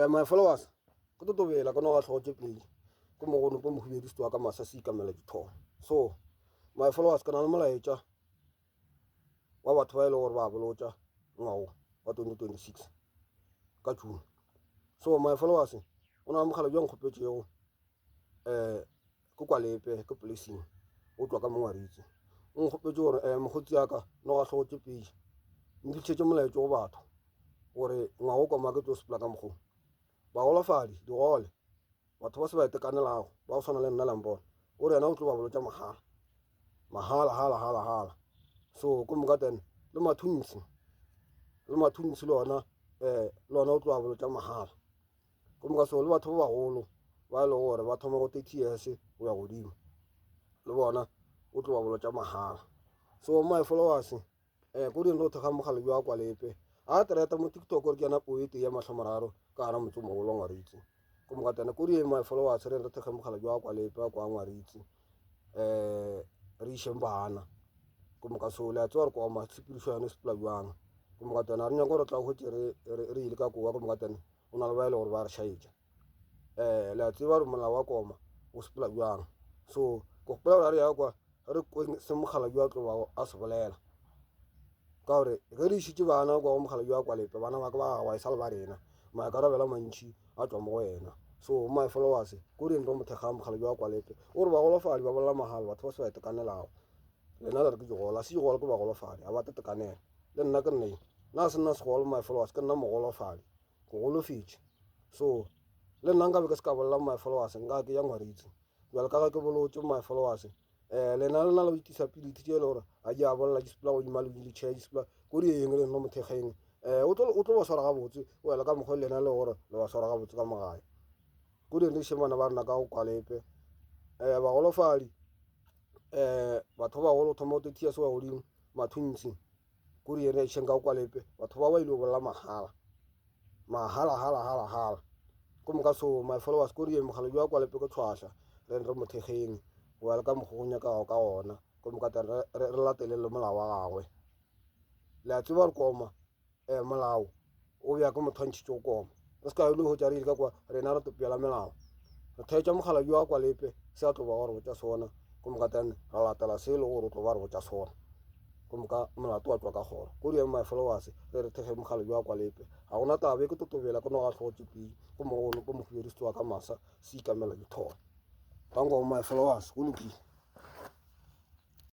my followers ko totovela ka no ga tlhogo pele ko mo go no mo hubediswa ka masa se ikamela ditho so my followers kana le molaetsa wa batho ba ile gore ba bolotsa ngwao wa 2026 ka June so my followers ona mogala jwa nkgopetsego ko kwa lepe ko placing o tswa ka mongwaritse o nkgopetse gore mogotsi yaka no ga tlhogo pele mpitshetse molaetsa go batho gore ngwao kwa make tlo sepela ka mogo ba golafadi digole batho ba se ba itekanelago ba go swana le nna lambona o re yena o tlo ba bolotsa mahala so ko moka tene le mathunsi le ona o tlo ba bolotsa mahala ko moka so le batho ba bagolo ba ile gore ba thoma go 30 years o ya godimo le bona o tlo ba bolotsa mahala so my followers ko di ndo thega mogala jwa kwa lepe a tereta mo TikTok gore ke na poete ya matlhomararo ka ara motsomo go longwaritse ko moka tene ko di my followers re ndo thega mogala jwa kwa lepe kwa ngwaritse re ishembana ko moka so le a tswa re kwa ma spiritual sepla jwang ko moka tene re nya go re tla go re ile ka kwa ko moka tene ona le ba ile gore ba re shaitse le a tseba re mola wa koma o sepela jwang so ko pela re ya kwa re ko se mogala jwa tlo ba a se bolela ka gore ge re shitse bana kwa mogala jwa kwa lepe bana ba ka ba wa isala ba rena ma ka rabela mantši a tswa mo go wena so my followers ko di ndo mothega mogala jwa kwa lepe o re ba golofadi ba bolela mahala batho ba se ba itekanelago lena le re ke gola se gola ko ba golofadi a ba tetekanela le nna ke nne na se nna se gola my followers ke nna mo golofadi go golofitše so le nna nka be ke se ka bolela my followers nka ke ya ngwaritse jwale ka ga ke bolotse my followers lena le na le disability tše le gore a di a bolela ke sepela go dima le wheelchair ke sepela ko di eng le nno mothegeng o tlo ba swara gabotse o ela ka mokgwa lena le gore le ba swara gabotse ka magae ko di re shemana ba rena ka go kwa lepe ba golofadi batho ba go thoma go 30 years wa godimo mathuntsi ko di ene tšheng ka kwa lepe batho ba ile go bolela mahala ko moka so my followers ko di mogala jwa kwa lepe ko tshwasha re mothegeng o ela ka mogonya ka ona ko moka re latele le molao wa gagwe le a tseba re koma molao o ya go mothantšitse go koma re ska ile go tša re ka kwa rena re topela melao re thetša mogala jwa kwa lepe se a tlo ba gore botša sona ko moka tene ra latela se le gore o tlo ba re botša sona ko moka molato wa tswa ka goro ko di my followers re thege mogala jwa kwa lepe ga gona tabe ke totobela ko no ga tlhogo tsepile ko mo go mo hubediswa ka masa se ikamela dithola tango my followers go lokile